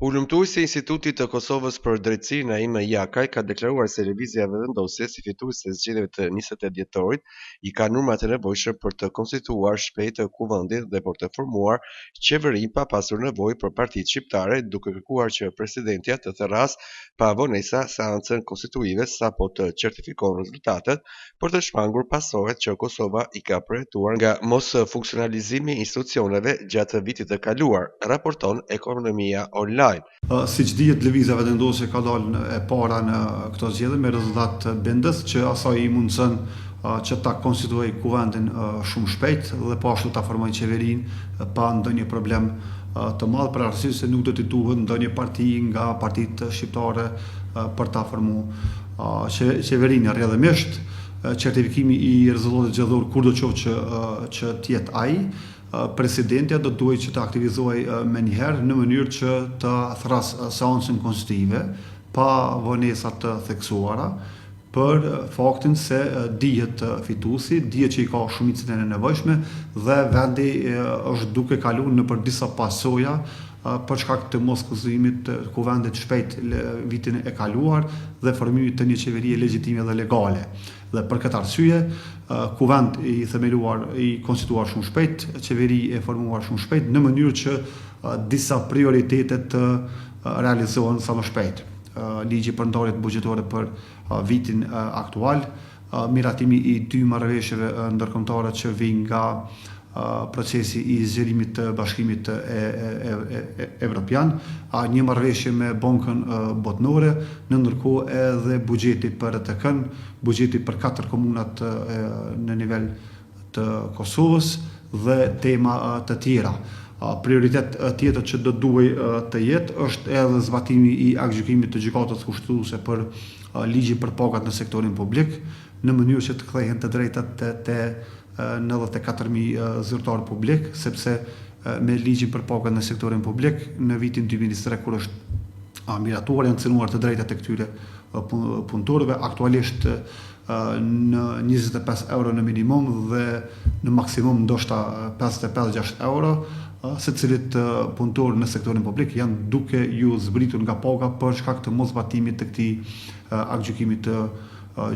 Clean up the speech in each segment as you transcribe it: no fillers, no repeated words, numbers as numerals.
Hulumtuesi i Institutit të Kosovës për Drejtësi Naim Jakaj ka deklaruar se lëvizja vendosje si fituese e zgjedhjeve të 28 dhjetorit i ka numrat e nevojshëm për të konstituar shpejt kuvendin dhe për të formuar qeverinë pa pasur nevojë për partitë shqiptare, duke kërkuar që presidentja të therrasë pa vonesa seancën konstituive sapo të certifikon rezultatet për të shmangur pasoret që Kosova i ka përjetuar nga mosfunksionalizimi i institucioneve gjatë vitit të kaluar, raporton Ekonomia Online. Siç dihet, lëvizja vendosje ka dalë e para në këto zgjedhje me rezultat bindës që asaj i mundson që ta konstituojë kuvendin shumë shpejt dhe po ashtu ta formojë qeverinë pa ndonjë problem të madh, për arsye se nuk do t'i duhet ndonjë parti nga partitë shqiptare për ta formuar qeverinë rrjedhimisht. Certifikimi i rezultatit zgjedhor kurdo qoftë që të jetë ai, presidentja do duhet që të aktivizohej menjëherë në mënyrë që të thrasë seancën konstitutive pa vonesa të theksuara për faktin se dihet fituesi, dihet që i ka shumicën e nevojshme dhe vendi është duke kaluar nëpër disa pasoja për shkak të mos konstituimit të kuvendit shpejt vitin e kaluar dhe formimit të një qeverie legjitime dhe legale. Dhe për këtë arsye, kuvend i themeluar, i konstituar shumë shpejt, qeveri e formuar shumë shpejt, në mënyrë që disa prioritetet të realizohen sa më shpejt. Ligji për ndarjet buxhetore për vitin aktual, miratimi i 2 marrëveshjeve ndërkombëtare që vijnë nga procesi i zgjerimit të Bashkimit Evropian, një marrëveshje me Bankën Botërore, në ndërkohë edhe buxheti për ETK-n, buxheti për 4 komunat në nivel të Kosovës dhe tema të tjera. Prioritet tjetër që do duhej të jetë është edhe zbatimi i aktgjykimit të gjykatës kushtetuese për ligjin për pagat në sektorin publik, në mënyrë që të kthehen të drejtat te 94.000 zyrtar publik, sepse me ligjin për pagat në sektorin publik në vitin 2023 kur është miratuar janë cënuar të drejtat e këtyre punëtorëve, aktualisht në 25 euro në minimum dhe në maksimum ndoshta 55-60 euro, secilit punëtor në sektorin publik janë duke ju zbritur nga paga për shkak të mosbatimit të këtij aktgjykimit të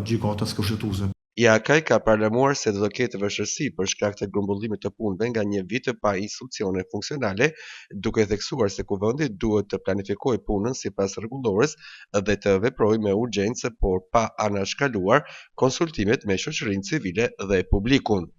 gjykatës kushtetuese. Jakaj ka parlemuar se do të ketë vështirësi për shkak të grumbullimit të punëve nga një vit pa institucione funksionale, duke theksuar se kuvendi duhet të planifikojë punën sipas rregullores dhe të veprojë me urgjencë, por pa anashkaluar konsultimet me shoqërinë civile dhe publikun.